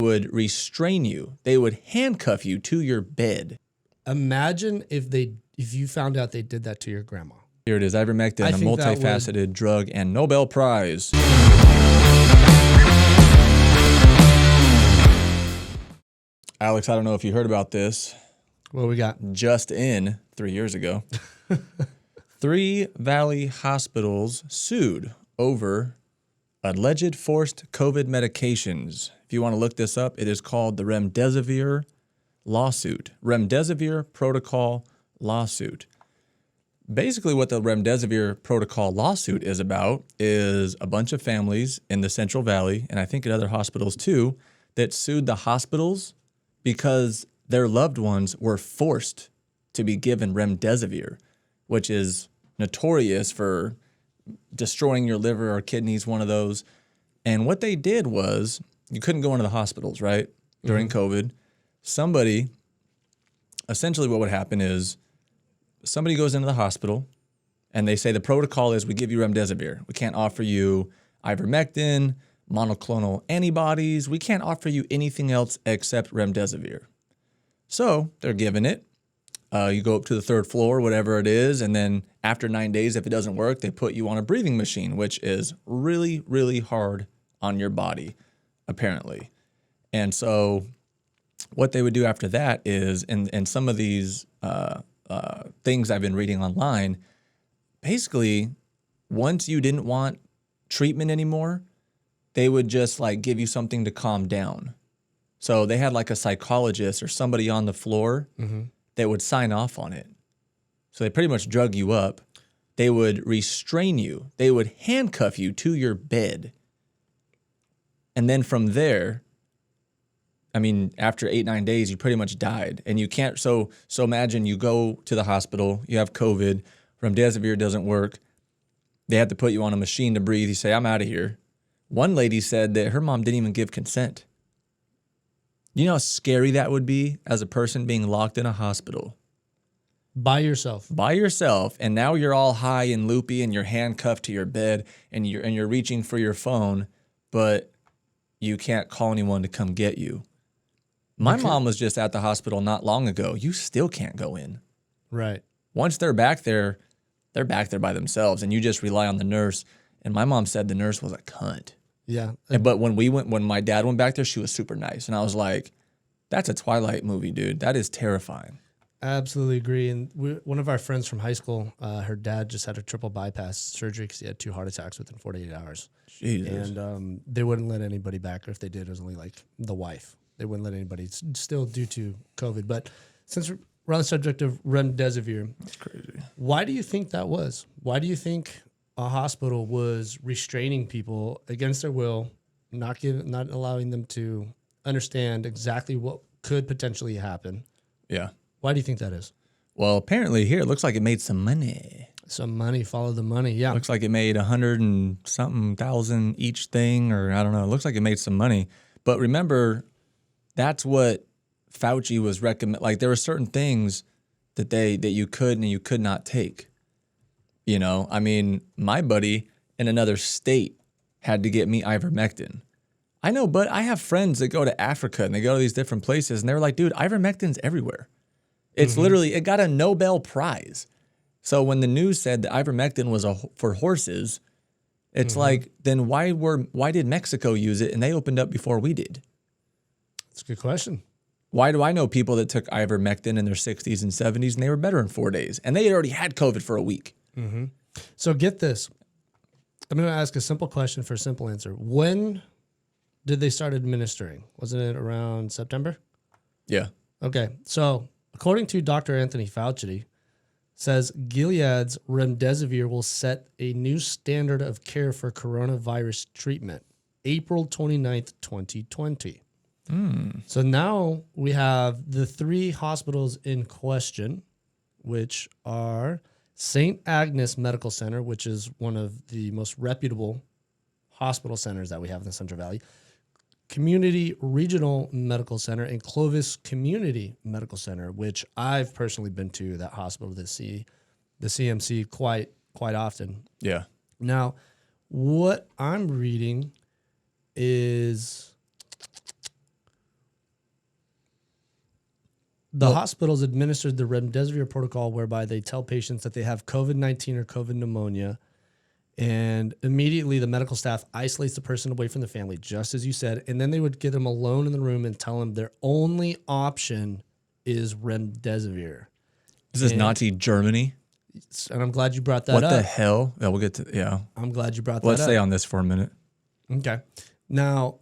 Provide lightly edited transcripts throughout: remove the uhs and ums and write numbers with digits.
would restrain you. They would handcuff you to your bed. Imagine if you found out they did that to your grandma. Here it is, ivermectin, a multifaceted drug and Nobel Prize. Alex, I don't know if you heard about this. What we got? Just in 3 years ago, 3 Valley hospitals sued over alleged forced COVID medications. If you want to look this up, it is called the Remdesivir lawsuit. Remdesivir Protocol lawsuit. Basically, what the Remdesivir Protocol lawsuit is about is a bunch of families in the Central Valley, and I think at other hospitals too, that sued the hospitals because their loved ones were forced to be given Remdesivir, which is notorious for destroying your liver or kidneys, one of those. And what they did was, you couldn't go into the hospitals, right? During COVID. Somebody, essentially what would happen is, somebody goes into the hospital and they say the protocol is we give you Remdesivir. We can't offer you Ivermectin, monoclonal antibodies. We can't offer you anything else except Remdesivir. So they're given it. You go up to the 3rd floor, whatever it is, and then after 9 days, if it doesn't work, they put you on a breathing machine, which is really, really hard on your body, apparently. And so what they would do after that is, and some of these things I've been reading online, basically, once you didn't want treatment anymore, they would just like give you something to calm down. So they had like a psychologist or somebody on the floor that would sign off on it. So they pretty much drug you up. They would restrain you. They would handcuff you to your bed. And then from there, I mean, after 8-9 days, you pretty much died. And you can't, so imagine you go to the hospital, you have COVID, Remdesivir doesn't work. They have to put you on a machine to breathe. You say, I'm out of here. One lady said that her mom didn't even give consent. You know how scary that would be as a person being locked in a hospital? By yourself. By yourself, and now you're all high and loopy and you're handcuffed to your bed and you're reaching for your phone, but you can't call anyone to come get you. My mom was just at the hospital not long ago. You still can't go in. Right. Once they're back there by themselves, and you just rely on the nurse. And my mom said the nurse was a cunt. Yeah. But when my dad went back there, she was super nice. And I was like, that's a Twilight movie, dude. That is terrifying. Absolutely agree. And one of our friends from high school, her dad just had a triple bypass surgery because he had 2 heart attacks within 48 hours. Jesus. And they wouldn't let anybody back, or if they did, it was only like the wife. They wouldn't let anybody, still due to COVID. But since we're on the subject of Remdesivir, that's crazy. Why do you think that was? Why do you think a hospital was restraining people against their will, not allowing them to understand exactly what could potentially happen? Yeah. Why do you think that is? Well, apparently here it looks like it made some money. Some money, follow the money. Yeah. Looks like it made 100 and something thousand each thing, or I don't know. It looks like it made some money. But remember, that's what Fauci was recommending. Like there were certain things that you could and you could not take. You know, I mean, my buddy in another state had to get me ivermectin. I know, but I have friends that go to Africa and they go to these different places and they're like, dude, ivermectin's everywhere. It's literally, it got a Nobel Prize. So when the news said that ivermectin was for horses, it's like, then why did Mexico use it and they opened up before we did? That's a good question. Why do I know people that took ivermectin in their 60s and 70s and they were better in 4 days and they had already had COVID for a week? So get this. I'm going to ask a simple question for a simple answer. When did they start administering? Wasn't it around September? Yeah. Okay. So according to Dr. Anthony Fauci, says Gilead's Remdesivir will set a new standard of care for coronavirus treatment, April 29th, 2020. So now we have the 3 hospitals in question, which are St. Agnes Medical Center, which is one of the most reputable hospital centers that we have in the Central Valley, Community Regional Medical Center, and Clovis Community Medical Center, which I've personally been to that hospital to see the CMC quite often. Yeah. Now, what I'm reading is The hospitals administered the Remdesivir protocol, whereby they tell patients that they have COVID-19 or COVID pneumonia, and immediately the medical staff isolates the person away from the family, just as you said, and then they would get them alone in the room and tell them their only option is Remdesivir. Is this Nazi Germany? And I'm glad you brought that What up. the hell? Yeah, we'll get to, yeah. I'm glad you brought that Let's up. stay on this for a minute. Okay. Now,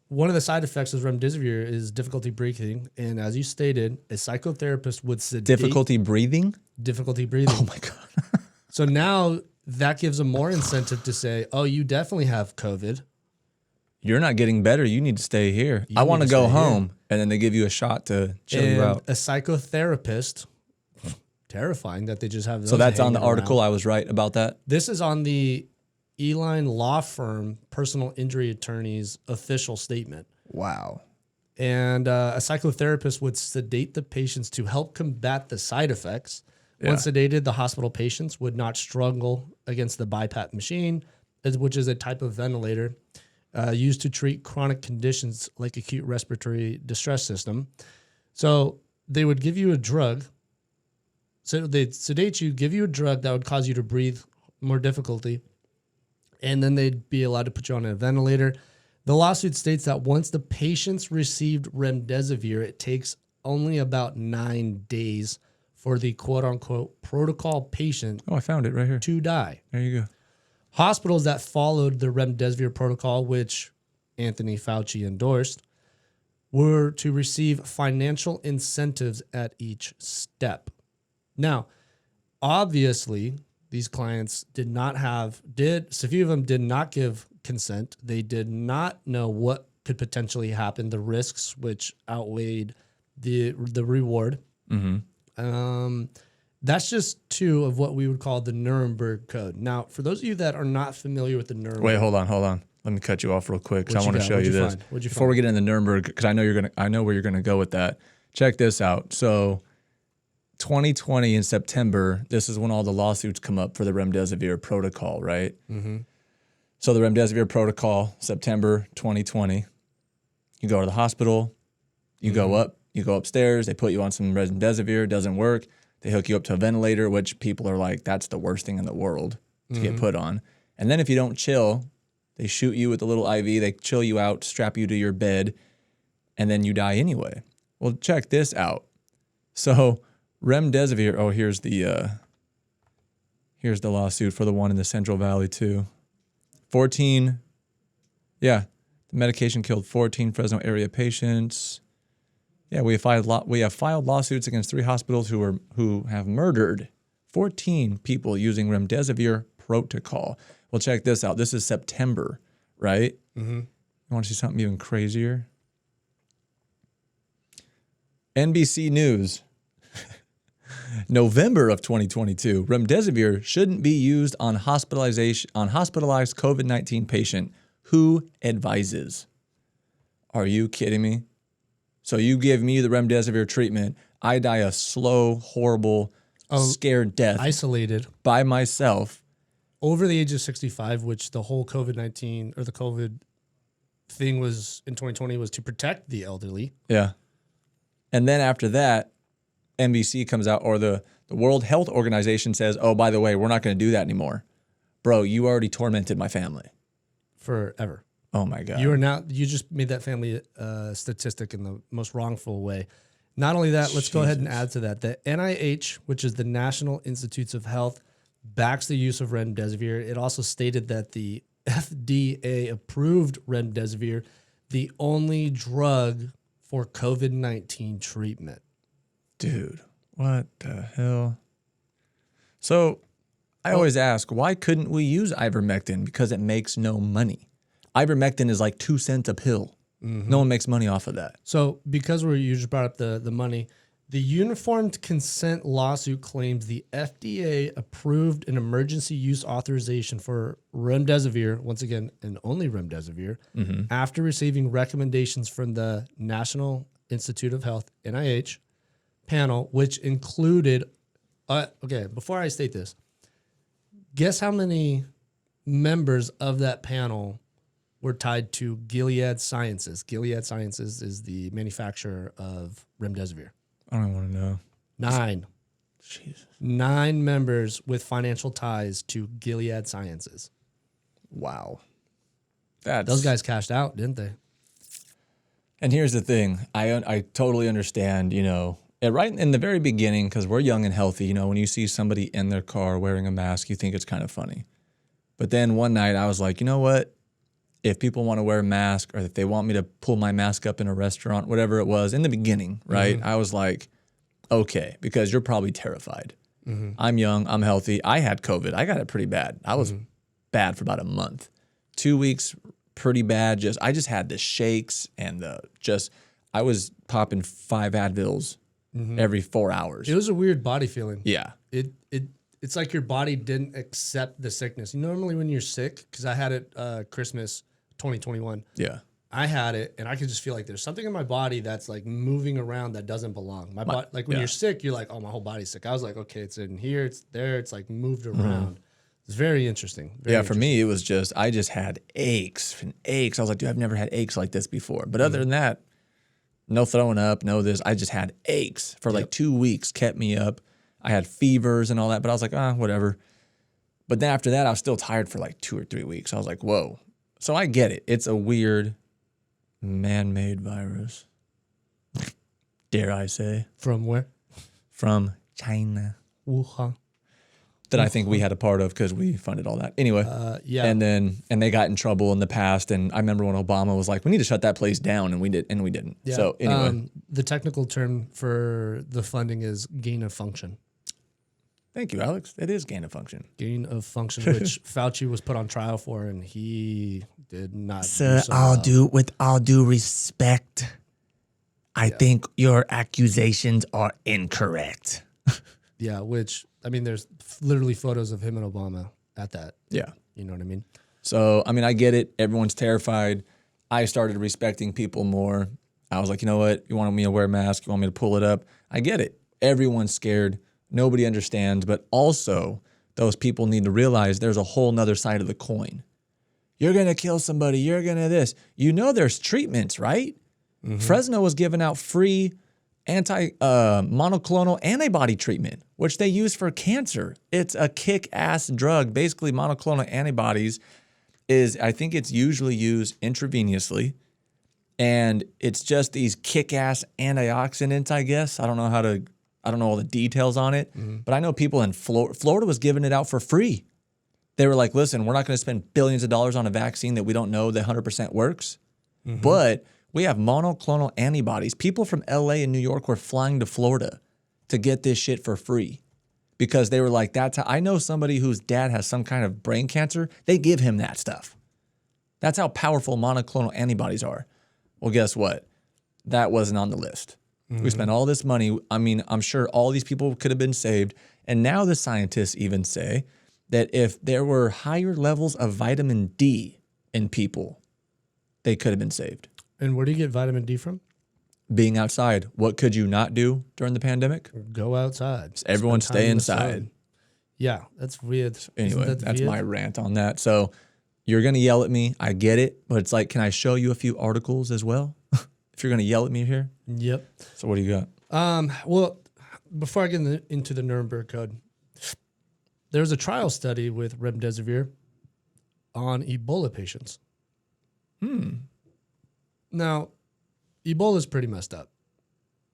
one of the side effects of Remdesivir is difficulty breathing. And as you stated, a psychotherapist would sedate. Difficulty breathing? Difficulty breathing. Oh my God. So now that gives them more incentive to say, oh, you definitely have COVID. You're not getting better. You need to stay here. I want to go home. And then they give you a shot to chill you out. A psychotherapist, terrifying that they just have those. So that's on the hanging article. around. I was right about that. This is on the Eline Law Firm personal injury attorney's official statement. Wow. And a psychotherapist would sedate the patients to help combat the side effects. Yeah. Once sedated, the hospital patients would not struggle against the BiPAP machine, which is a type of ventilator used to treat chronic conditions like acute respiratory distress system. So they would give you a drug. So they'd sedate you, give you a drug that would cause you to breathe more difficulty, and then they'd be allowed to put you on a ventilator. The lawsuit states that once the patients received Remdesivir, it takes only about 9 days for the quote-unquote protocol patient Oh, I found it right here. to die. There you go. Hospitals that followed the Remdesivir protocol, which Anthony Fauci endorsed, were to receive financial incentives at each step. Now, obviously, these clients a few of them did not give consent. They did not know what could potentially happen, the risks, which outweighed the reward. Mm-hmm. That's just two of what we would call the Nuremberg Code. Now, for those of you that are not familiar with the Nuremberg, Wait, hold on. Let me cut you off real quick because I want to show What'd you you this. find? What'd you Before we find? get into Nuremberg, because I know where you're gonna go with that. Check this out. So 2020 in September, this is when all the lawsuits come up for the Remdesivir protocol, right? Mm-hmm. So the Remdesivir protocol, September 2020, you go to the hospital, you go upstairs, they put you on some Remdesivir, doesn't work. They hook you up to a ventilator, which people are like, that's the worst thing in the world to get put on. And then if you don't chill, they shoot you with a little IV, they chill you out, strap you to your bed, and then you die anyway. Well, check this out. So Remdesivir, here's the lawsuit for the one in the Central Valley too. The medication killed 14 Fresno area patients. Yeah, we have filed lawsuits against 3 hospitals who have murdered 14 people using Remdesivir protocol. Well, check this out. This is September, right? Mm-hmm. You want to see something even crazier? NBC News. November of 2022, Remdesivir shouldn't be used on hospitalized COVID-19 patient. Who advises? Are you kidding me? So you give me the Remdesivir treatment, I die a slow, horrible, scared death Isolated. by myself. Over the age of 65, which the whole COVID-19 or the COVID thing was in 2020 was to protect the elderly. Yeah. And then after that, NBC comes out, or the World Health Organization says, oh, by the way, we're not going to do that anymore. Bro, you already tormented my family. Forever. Oh my God. You just made that family statistic in the most wrongful way. Not only that, let's go ahead and add to that. The NIH, which is the National Institutes of Health, backs the use of Remdesivir. It also stated that the FDA approved Remdesivir, the only drug for COVID-19 treatment. Dude, what the hell? So I always ask, why couldn't we use Ivermectin? Because it makes no money. Ivermectin is like 2 cents a pill. Mm-hmm. No one makes money off of that. So because you just brought up the money, the uniformed consent lawsuit claims the FDA approved an emergency use authorization for Remdesivir, once again, and only Remdesivir, after receiving recommendations from the National Institute of Health, NIH, panel, which included, before I state this, guess how many members of that panel were tied to Gilead Sciences. Gilead Sciences is the manufacturer of Remdesivir. I don't want to know. 9. Jesus. 9 members with financial ties to Gilead Sciences. Wow. Those guys cashed out, didn't they? And here's the thing. I totally understand, right in the very beginning, because we're young and healthy, when you see somebody in their car wearing a mask, you think it's kind of funny. But then one night I was like, you know what? If people want to wear a mask or if they want me to pull my mask up in a restaurant, whatever it was, in the beginning, right? I was like, okay, because you're probably terrified. I'm young, I'm healthy. I had COVID. I got it pretty bad. I was bad for about a month. 2 weeks, pretty bad. I just had the shakes and I was popping 5 Advils every 4 hours. It was a weird body feeling. Yeah. It's like your body didn't accept the sickness. Normally when you're sick, because I had it Christmas 2021. Yeah. I had it, and I could just feel like there's something in my body that's like moving around that doesn't belong. My body, like when you're sick, you're like, oh, my whole body's sick. I was like, okay, it's in here, it's there, it's like moved around. It's very interesting. For me, it was I just had aches and aches. I was like, dude, I've never had aches like this before. But other than that, no throwing up, no this. I just had aches for like 2 weeks, kept me up. I had fevers and all that, but I was like, whatever. But then after that, I was still tired for like 2 or 3 weeks. I was like, whoa. So I get it. It's a weird man-made virus. Dare I say. From where? From China. Wuhan. That I think we had a part of because we funded all that. Anyway. Yeah. And they got in trouble in the past. And I remember when Obama was like, we need to shut that place down. And we didn't. Yeah. So anyway. The technical term for the funding is gain of function. Thank you, Alex. It is gain of function. Gain of function, which Fauci was put on trial for, and he did not. Sir, with all due respect, I think your accusations are incorrect. Yeah, which, I mean, there's literally photos of him and Obama at that. Yeah. You know what I mean? So, I mean, I get it. Everyone's terrified. I started respecting people more. I was like, you know what? You want me to wear a mask? You want me to pull it up? I get it. Everyone's scared. Nobody understands, but also those people need to realize there's a whole nother side of the coin. You're going to kill somebody. You're going to this. There's treatments, right? Fresno was giving out free monoclonal antibody treatment, which they use for cancer. It's a kick-ass drug. Basically, monoclonal antibodies I think it's usually used intravenously, and it's just these kick-ass antioxidants, I guess. I don't know all the details on it, but I know people in Florida was giving it out for free. They were like, listen, we're not going to spend billions of dollars on a vaccine that we don't know that 100% works, but we have monoclonal antibodies. People from LA and New York were flying to Florida to get this shit for free because they were like, that's how I know somebody whose dad has some kind of brain cancer. They give him that stuff. That's how powerful monoclonal antibodies are. Well, guess what? That wasn't on the list. We spent all this money. I mean, I'm sure all these people could have been saved. And now the scientists even say that if there were higher levels of vitamin D in people, they could have been saved. And where do you get vitamin D from? Being outside. What could you not do during the pandemic? Go outside. Just everyone Spend time stay in the inside. sun. Yeah, that's weird. Anyway, that's my rant on that. So you're going to yell at me. I get it. But it's like, can I show you a few articles as well? If you're going to yell at me here. Yep. So what do you got? Well, before I get into the Nuremberg Code, there was a trial study with Remdesivir on Ebola patients. Now, Ebola is pretty messed up.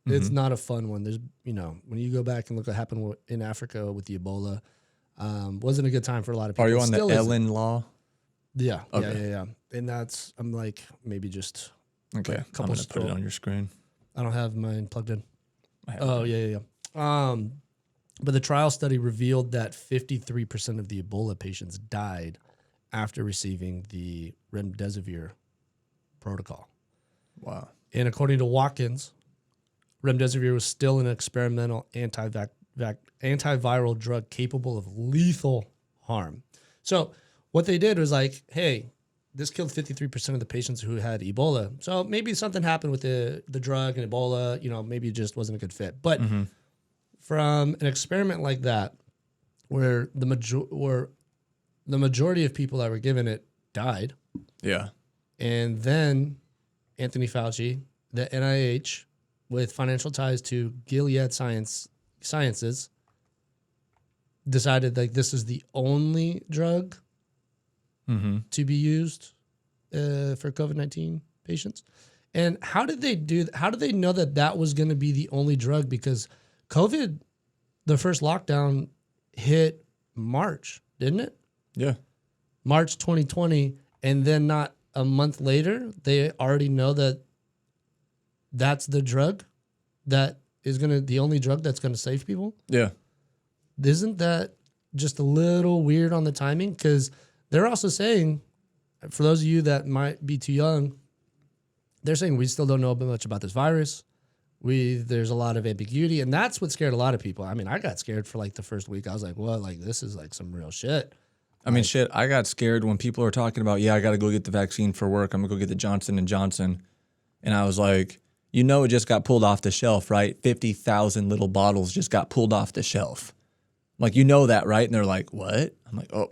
It's not a fun one. There's, when you go back and look what happened in Africa with the Ebola, wasn't a good time for a lot of people. Are you on the Ellen law? Yeah. Okay. Yeah. And I'm like, maybe just... Okay, I'm going to put it on your screen. I don't have mine plugged in. Yeah. But the trial study revealed that 53% of the Ebola patients died after receiving the Remdesivir protocol. Wow. And according to Watkins, Remdesivir was still an experimental antiviral drug capable of lethal harm. So what they did was like, hey, this killed 53% of the patients who had Ebola. So maybe something happened with the drug and Ebola, maybe it just wasn't a good fit. But from an experiment like that, where the majority of people that were given it died. Yeah. And then Anthony Fauci, the NIH, with financial ties to Gilead Sciences, decided like this is the only drug to be used for COVID-19 patients. And how did they know that that was going to be the only drug? Because COVID, the first lockdown hit March, didn't it? Yeah. March 2020. And then not a month later, they already know that that's the drug that is the only drug that's going to save people. Yeah. Isn't that just a little weird on the timing? Because they're also saying, for those of you that might be too young, they're saying we still don't know much about this virus. There's a lot of ambiguity, and that's what scared a lot of people. I mean, I got scared for like the first week. I was like, "What? Like this is like some real shit." I mean, shit. I got scared when people were talking about, I got to go get the vaccine for work. I'm gonna go get the Johnson & Johnson, and I was like, it just got pulled off the shelf, right? 50,000 little bottles just got pulled off the shelf. I'm like, that, right? And they're like, what? I'm like, oh,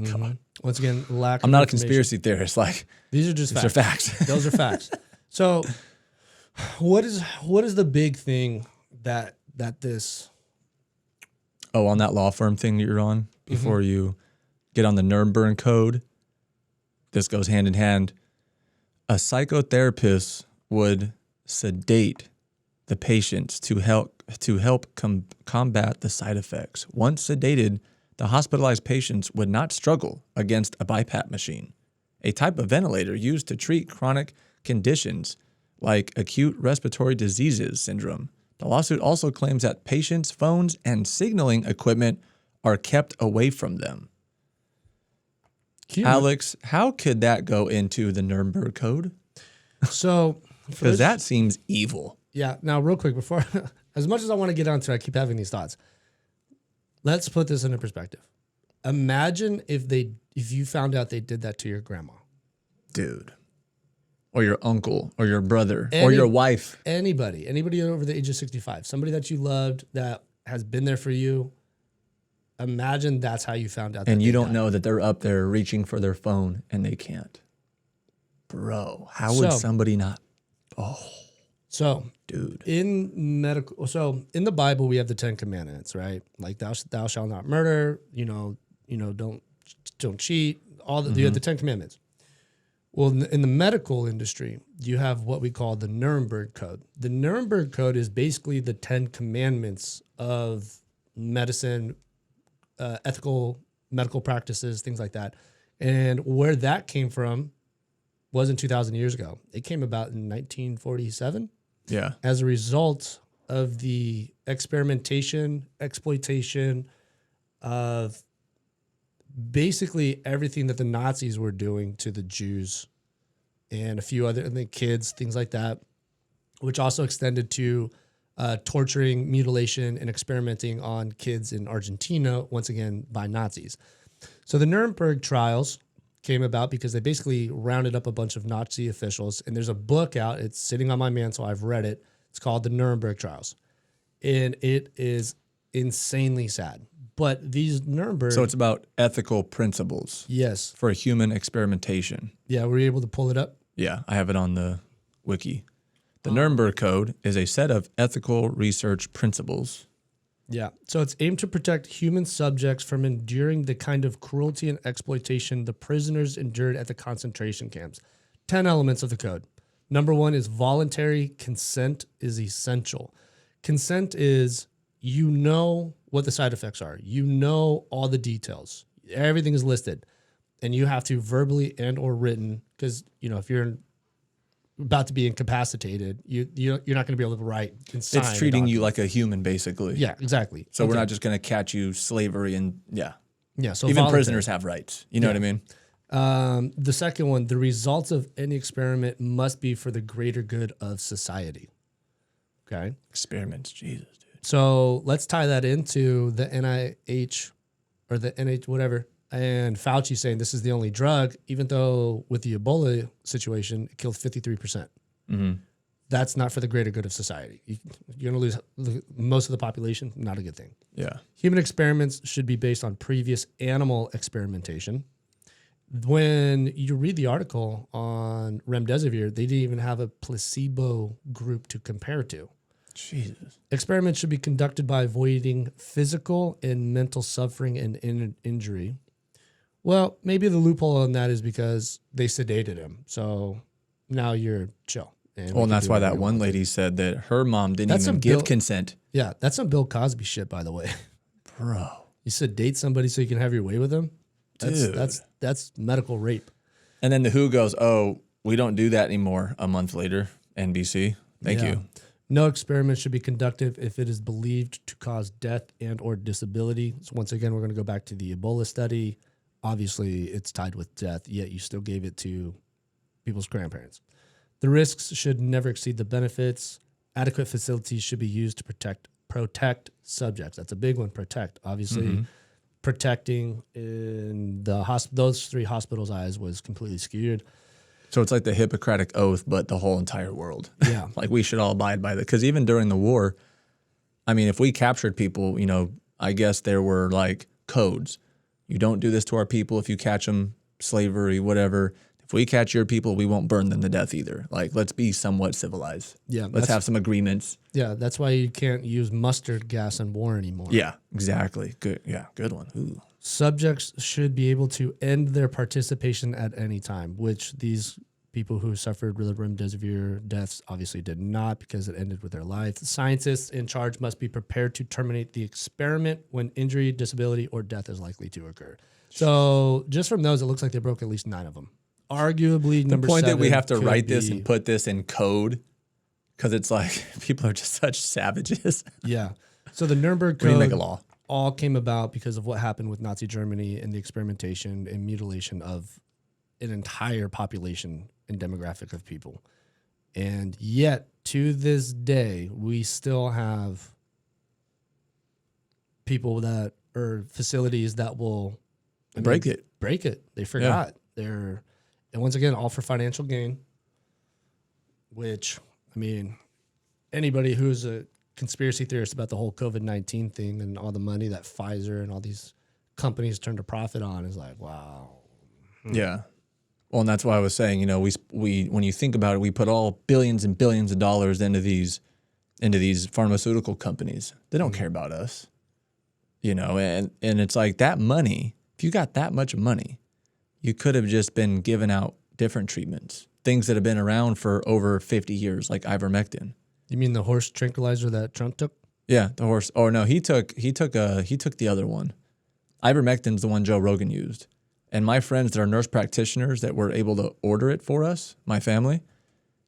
come on. Once again, lack. I'm of not a information. conspiracy theorist. Like, These are just these are facts. facts. Those are facts. So, what is the big thing that this? Oh, on that law firm thing that you're on before you get on the Nuremberg Code, this goes hand in hand. A psychotherapist would sedate the patients to help combat the side effects. Once sedated, the hospitalized patients would not struggle against a BiPAP machine, a type of ventilator used to treat chronic conditions like acute respiratory diseases syndrome. The lawsuit also claims that patients' phones and signaling equipment are kept away from them. Alex, how could that go into the Nuremberg Code? So, Because that seems evil. Yeah. Now, real quick, before, as much as I want to get onto it, I keep having these thoughts. Let's put this into perspective. Imagine if you found out they did that to your grandma. Dude. Or your uncle, or your brother, or your wife. Anybody over the age of 65, somebody that you loved that has been there for you. Imagine that's how you found out. And you don't know that they're up there reaching for their phone and they can't. Bro, how would somebody not? Oh, so dude. In the Bible, we have the 10 Commandments, right? Like thou shalt not murder. Don't cheat. You have the 10 Commandments. Well, in the medical industry, you have what we call the Nuremberg Code. The Nuremberg Code is basically the 10 Commandments of medicine, ethical medical practices, things like that. And where that came from wasn't 2,000 years ago. It came about in 1947. Yeah. As a result of the experimentation, exploitation of basically everything that the Nazis were doing to the Jews and a few other kids, things like that, which also extended to torturing, mutilation, and experimenting on kids in Argentina, once again, by Nazis. So the Nuremberg trials came about because they basically rounded up a bunch of Nazi officials, and there's a book out. It's sitting on my mantle. I've read it. It's called The Nuremberg Trials, and it is insanely sad. But these Nuremberg... So it's about ethical principles. Yes. For human experimentation. Yeah, were you able to pull it up? Yeah, I have it on the wiki. The Nuremberg Code is a set of ethical research principles. Yeah. So it's aimed to protect human subjects from enduring the kind of cruelty and exploitation the prisoners endured at the concentration camps. 10 elements of the code. Number 1 is voluntary consent is essential. Consent is what the side effects are. All the details. Everything is listed. And you have to verbally and or written, because, if you're about to be incapacitated, you're not going to be able to write and sign. It's treating you like a human, basically. Yeah, exactly. So we're not just going to catch you slavery and, Yeah, so even voluntary. prisoners have rights. You know what I mean? The second one, the results of any experiment must be for the greater good of society. Okay? Experiments, Jesus, dude. So let's tie that into the NIH or the NH whatever, and Fauci saying this is the only drug, even though with the Ebola situation, it killed 53%. Mm-hmm. That's not for the greater good of society. You're going to lose most of the population. Not a good thing. Yeah. Human experiments should be based on previous animal experimentation. When you read the article on remdesivir, they didn't even have a placebo group to compare to. Jesus. Experiments should be conducted by avoiding physical and mental suffering and injury. Well, maybe the loophole on that is because they sedated him. So now you're chill. Well, and that's why that one lady said that her mom didn't even give consent. Yeah, that's some Bill Cosby shit, by the way. Bro. You sedate somebody so you can have your way with them? That's medical rape. And then the WHO goes, oh, we don't do that anymore a month later. NBC. Thank you. No experiment should be conducted if it is believed to cause death and or disability. So once again, we're going to go back to the Ebola study. Obviously, it's tied with death, yet you still gave it to people's grandparents. The risks should never exceed the benefits. Adequate facilities should be used to protect subjects. That's a big one, protect. Obviously, protecting in those 3 hospitals' eyes was completely skewed. So it's like the Hippocratic Oath, but the whole entire world. Yeah. Like we should all abide by that. Because even during the war, I mean, if we captured people, I guess there were like codes. You don't do this to our people if you catch them, slavery, whatever. If we catch your people, we won't burn them to death either. Like, let's be somewhat civilized. Yeah. Let's have some agreements. Yeah, that's why you can't use mustard gas in war anymore. Yeah, exactly. Good. Yeah, good one. Ooh. Subjects should be able to end their participation at any time, which these people who suffered remdesivir deaths obviously did not because it ended with their life. The scientists in charge must be prepared to terminate the experiment when injury, disability, or death is likely to occur. So just from those, it looks like they broke at least 9 of them. Arguably, the number point 7 that we have to write this and put this in code because it's like people are just such savages. Yeah. So the Nuremberg We need to Code make a law. all came about because of what happened with Nazi Germany and the experimentation and mutilation of an entire population and demographic of people. And yet, to this day, we still have people that or facilities that will Break it. They forgot. And once again, all for financial gain, which, I mean, anybody who's a conspiracy theorist about the whole COVID-19 thing and all the money that Pfizer and all these companies turned a profit on is like, wow. Yeah. Well, and that's why I was saying, we when you think about it, we put all billions and billions of dollars into these pharmaceutical companies. They don't care about us, and it's like that money. If you got that much money, you could have just been giving out different treatments, things that have been around for over 50 years, like ivermectin. You mean the horse tranquilizer that Trump took? Yeah, the horse. Oh no, he took the other one. Ivermectin's the one Joe Rogan used. And my friends that are nurse practitioners that were able to order it for us, my family,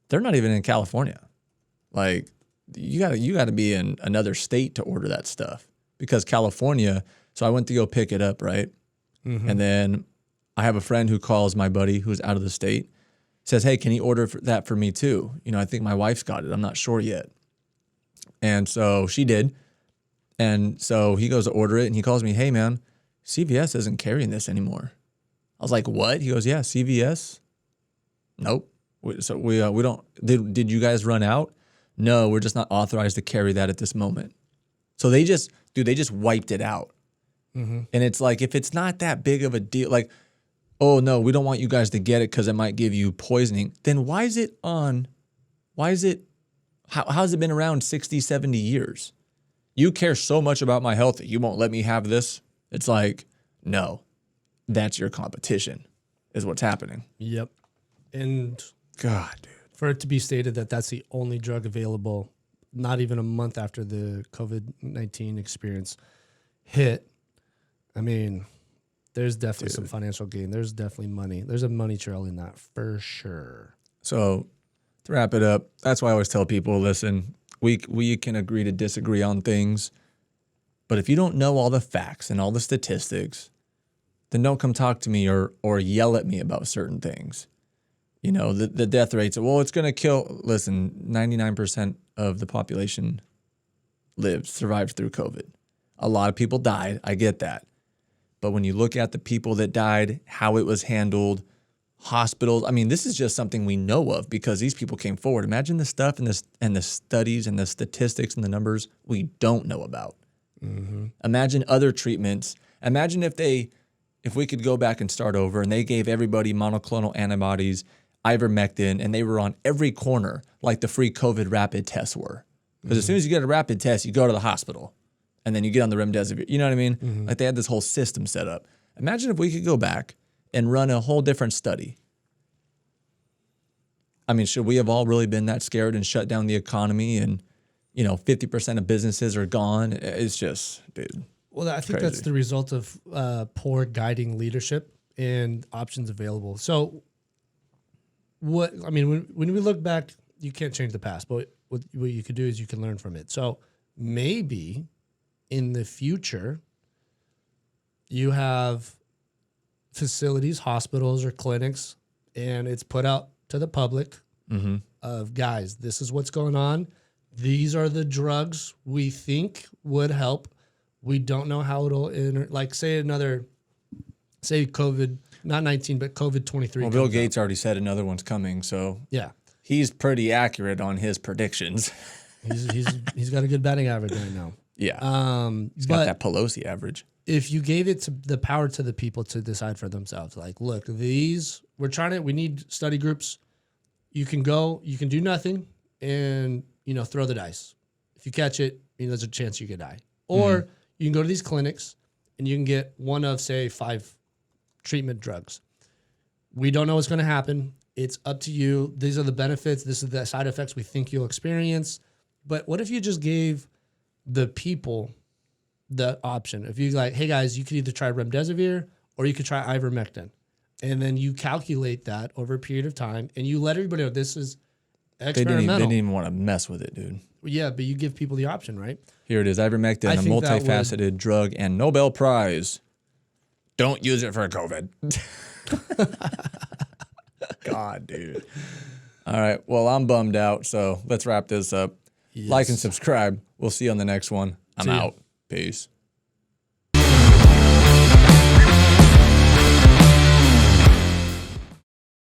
they're not even in California. Like you got to be in another state to order that stuff because California. So I went to go pick it up, right? Mm-hmm. And then I have a friend who calls my buddy who's out of the state, says, "Hey, can he order that for me too? I think my wife's got it. I'm not sure yet." And so she did. And so he goes to order it and he calls me, "Hey man, CVS isn't carrying this anymore." I was like, "What?" He goes, "Yeah, CVS." Nope. We don't. Did you guys run out? No, we're just not authorized to carry that at this moment. So they just wiped it out. Mm-hmm. And it's like, if it's not that big of a deal, like, oh no, we don't want you guys to get it because it might give you poisoning. Then how has it been around 60, 70 years? You care so much about my health that you won't let me have this? It's like, no. That's your competition, is what's happening. Yep. And God, dude. For it to be stated that that's the only drug available, not even a month after the COVID-19 experience hit, I mean, there's definitely some financial gain. There's definitely money. There's a money trail in that for sure. So to wrap it up, that's why I always tell people, listen, we can agree to disagree on things, but if you don't know all the facts and all the statistics, then don't come talk to me or yell at me about certain things. The death rates, well, it's going to kill. Listen, 99% of the population survived through COVID. A lot of people died. I get that. But when you look at the people that died, how it was handled, hospitals, I mean, this is just something we know of because these people came forward. Imagine the stuff and the studies and the statistics and the numbers we don't know about. Mm-hmm. Imagine other treatments. Imagine if they if we could go back and start over and they gave everybody monoclonal antibodies, ivermectin, and they were on every corner like the free COVID rapid tests were. Because as soon as you get a rapid test, you go to the hospital and then you get on the Remdesivir. You know what I mean? Like they had this whole system set up. Imagine if we could go back and run a whole different study. I mean, should we have all really been that scared and shut down the economy and, 50% of businesses are gone? It's just, dude. Well, I think that's the result of poor guiding leadership and options available. So when we look back, you can't change the past, but what you could do is you can learn from it. So maybe in the future, you have facilities, hospitals, or clinics, and it's put out to the public of, guys, this is what's going on. These are the drugs we think would help. We don't know how it'll say COVID, not 19, but COVID 23. Well, Bill Gates already said another one's coming, so yeah, he's pretty accurate on his predictions. he's got a good batting average right now. Yeah, he's got that Pelosi average. If you gave it to the power to the people to decide for themselves, like, look, we need study groups. You can do nothing and, throw the dice. If you catch it, there's a chance you could die. Or you can go to these clinics and you can get one of, say, 5 treatment drugs. We don't know what's going to happen. It's up to you. These are the benefits. This is the side effects we think you'll experience. But what if you just gave the people the option? If you hey guys, you could either try Remdesivir or you could try Ivermectin. And then you calculate that over a period of time and you let everybody know this is experimental. They didn't even want to mess with it, dude. Yeah, but you give people the option, right? Here it is, Ivermectin, a multifaceted drug and Nobel Prize. Don't use it for COVID. God, dude. All right, well, I'm bummed out, so let's wrap this up. Yes. Like and subscribe. We'll see you on the next one. I'm out. Peace.